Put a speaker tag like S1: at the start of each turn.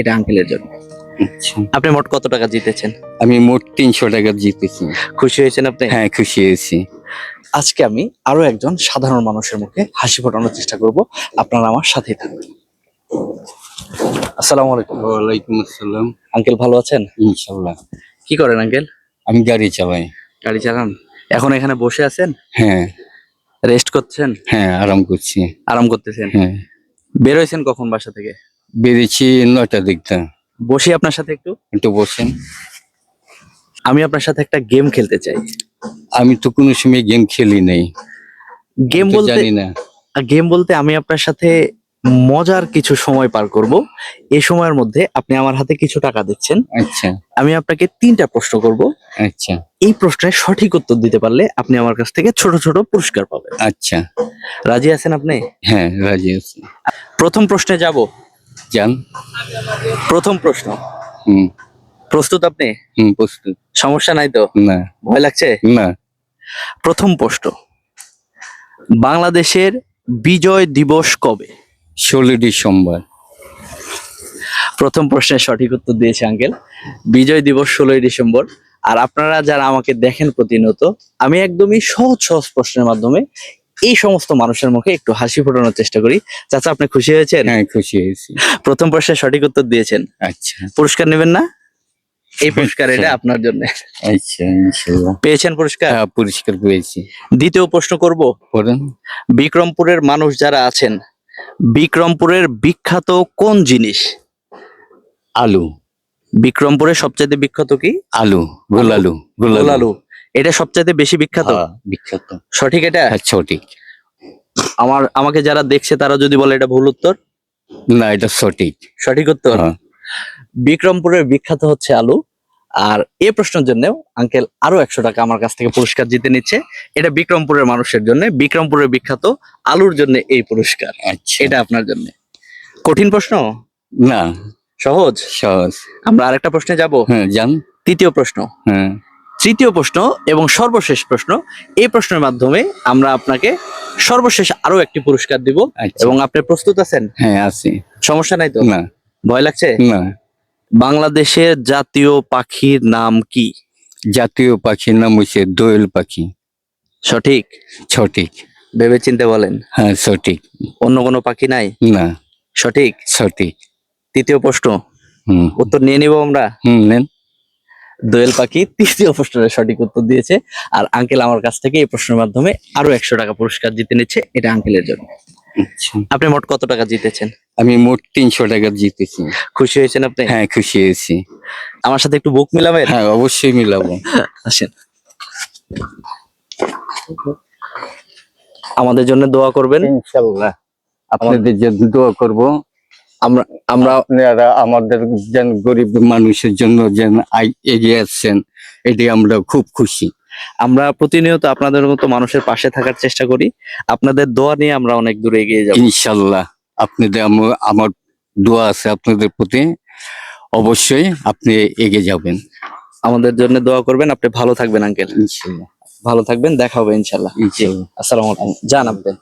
S1: এটা আঙ্কেলের জন্য।
S2: আচ্ছা,
S1: আপনি মোট কত টাকা জিতেছেন?
S2: আমি মোট 300 টাকা জিতেছি।
S1: খুশি হয়েছেন আপনি?
S2: হ্যাঁ, খুশি হয়েছি।
S1: আজকে আমি আরো একজন সাধারণ মানুষের মুখে হাসি ফোটানোর চেষ্টা করব। আপনারা আমার সাথেই থাকবেন। আসসালামু আলাইকুম।
S2: ওয়ালাইকুম আসসালাম।
S1: আঙ্কেল ভালো আছেন?
S2: ইনশাল্লাহ।
S1: কি করেন আঙ্কেল?
S2: আমি গাড়ি চালাই।
S1: গাড়ি চালান? এখন এখানে বসে আছেন?
S2: হ্যাঁ,
S1: রেস্ট করছেন?
S2: হ্যাঁ, আরাম করছি।
S1: আরাম করতেছেন?
S2: হ্যাঁ,
S1: বের হয়েছেন কখন বাসা থেকে?
S2: বেরিয়েছি 9টার দিকটা।
S1: বসি আপনার সাথে একটু।
S2: একটু বসেন।
S1: আমি আপনার সাথে একটা গেম খেলতে চাই।
S2: আমি তো কোনো সময় গেম খেলি নাই,
S1: গেম
S2: আমি তো
S1: বলতে
S2: জানি না।
S1: আমি আপনার সাথে মজার কিছু সময় পার করব। এই সময়ের মধ্যে আপনি আমার হাতে কিছু টাকা দিচ্ছেন।
S2: আচ্ছা,
S1: আমি আপনাকে 3টা প্রশ্ন করব।
S2: আচ্ছা,
S1: এই প্রশ্নের সঠিক উত্তর দিতে পারলে আপনি আমার কাছ থেকে ছোট ছোট পুরস্কার পাবেন।
S2: আচ্ছা।
S1: রাজি আছেন আপনি?
S2: হ্যাঁ, রাজি আছি।
S1: প্রথম প্রশ্নে যাব।
S2: যান।
S1: প্রথম প্রশ্ন।
S2: হুম,
S1: প্রস্তুত আপনি?
S2: প্রস্তুত।
S1: সমস্যা নাই তো?
S2: না,
S1: ভয় লাগছে?
S2: না।
S1: প্রথম প্রশ্ন, বাংলাদেশের বিজয় দিবস কবে?
S2: 16 ডিসেম্বর।
S1: প্রথম প্রশ্নের সঠিক উত্তর দিয়েছে আঙ্কেল। বিজয় দিবস 16ই ডিসেম্বর। আর আপনারা যারা আমাকে দেখেন প্রতিনিয়ত, আমি একদমই সহজ সহজ প্রশ্নের মাধ্যমে এই সমস্ত মানুষের মুখে একটু হাসি ফোটানোর চেষ্টা করি। চাচা, আপনি খুশি হয়েছেন?
S2: হ্যাঁ, খুশি হয়েছি।
S1: প্রথম প্রশ্নের সঠিক উত্তর দিয়েছেন।
S2: আচ্ছা,
S1: পুরস্কার নেবেন না? এই পুরস্কার এটা আপনার জন্য।
S2: আচ্ছা, ইনশাল্লাহ।
S1: পেয়েছেন পুরস্কার?
S2: হ্যাঁ, পুরস্কার পেয়েছি।
S1: দ্বিতীয় প্রশ্ন করব।
S2: পড়েন।
S1: বিক্রমপুরের মানুষ যারা আছেন, বিক্রমপুরের বিখ্যাত কোন জিনিস?
S2: আলু।
S1: বিক্রমপুরের সবচেয়ে বিখ্যাত কি?
S2: আলু, গোলালু।
S1: গোলালু। এটা সবচেয়ে বেশি বিখ্যাত?
S2: হ্যাঁ, বিখ্যাত।
S1: সঠিক এটা?
S2: হ্যাঁ, সঠিক।
S1: আমাকে যারা দেখছে তারা যদি বলে এটা ভুল উত্তর?
S2: না, এটা সঠিক।
S1: সঠিক উত্তর।
S2: হ্যাঁ।
S1: বিক্রমপুরের বিখ্যাত হচ্ছে আলু। আর এই প্রশ্নের জন্য আঙ্কেল আরো 100 টাকা আমার কাছ থেকে পুরস্কার জিতে নিচ্ছে। এটা বিক্রমপুরের মানুষের জন্য, বিক্রমপুরের বিখ্যাত আলুর জন্য এই পুরস্কার।
S2: আচ্ছা।
S1: এটা আপনার জন্য। কঠিন প্রশ্ন?
S2: না,
S1: সহজ।
S2: সহজ।
S1: আমরা আরেকটা প্রশ্নে যাব।
S2: হ্যাঁ, যান।
S1: তৃতীয় প্রশ্ন।
S2: হ্যাঁ,
S1: তৃতীয় প্রশ্ন এবং সর্বশেষ প্রশ্ন। এই প্রশ্নের মাধ্যমে আমরা আপনাকে সর্বশেষ আরো একটি পুরস্কার দিব।
S2: আচ্ছা।
S1: এবং আপনি প্রস্তুত আছেন?
S2: হ্যাঁ, আছি।
S1: সমস্যা নাই তো?
S2: না,
S1: ভয় লাগছে?
S2: না।
S1: বাংলাদেশের জাতীয় পাখির নাম কি?
S2: জাতীয় পাখির নাম হচ্ছে দোয়েল পাখি।
S1: সঠিক?
S2: সঠিক।
S1: ভেবে চিন্তে বলেন।
S2: হ্যাঁ, সঠিক।
S1: অন্য কোনো পাখি নাই?
S2: না,
S1: সঠিক।
S2: সঠিক।
S1: তৃতীয় প্রশ্ন, উত্তর নিয়ে নিব আমরা।
S2: নেন।
S1: দোয়েল পাখি তৃতীয় প্রশ্নের সঠিক উত্তর দিয়েছে। আর আঙ্কেল আমার কাছ থেকে এই প্রশ্নের মাধ্যমে আরো 100 টাকা পুরস্কার জিতে নিচ্ছে। এটা আঙ্কেলের জন্য।
S2: আচ্ছা,
S1: আপনি মোট কত টাকা জিতেছেন?
S2: আমি মোট 300 টাকা জিতেছি।
S1: খুশি হয়েছেন আপনি?
S2: হ্যাঁ, খুশি হয়েছি।
S1: আমার সাথে একটু বুক মিলাবেন?
S2: হ্যাঁ, অবশ্যই মিলাবো।
S1: আসেন। আমাদের জন্য দোয়া করবেন।
S2: ইনশাআল্লাহ আপনাদের জন্য দোয়া করব।
S1: আমরা আমরা
S2: আপনারা আমাদের যেন গরিব মানুষের জন্য যেন এগিয়ে আসছেন, এটাই আমরা খুব খুশি।
S1: আমরা প্রতিনিয়ত আপনাদের মতো মানুষের পাশে থাকার চেষ্টা করি। আপনাদের দোয়া নিয়ে আমরা অনেক দূরে এগিয়ে যাব
S2: ইনশাআল্লাহ। আপনাদের আমার দোয়া আছে আপনাদের প্রতি, অবশ্যই আপনি এগিয়ে যাবেন।
S1: আমাদের জন্য দোয়া করবেন। আপনি ভালো থাকবেন আঙ্কেল।
S2: ইনশাআল্লাহ।
S1: ভালো থাকবেন, দেখা হবে ইনশাআল্লাহ।
S2: ইনশাআল্লাহ।
S1: আসসালামু আলাইকুম। যান আপনি।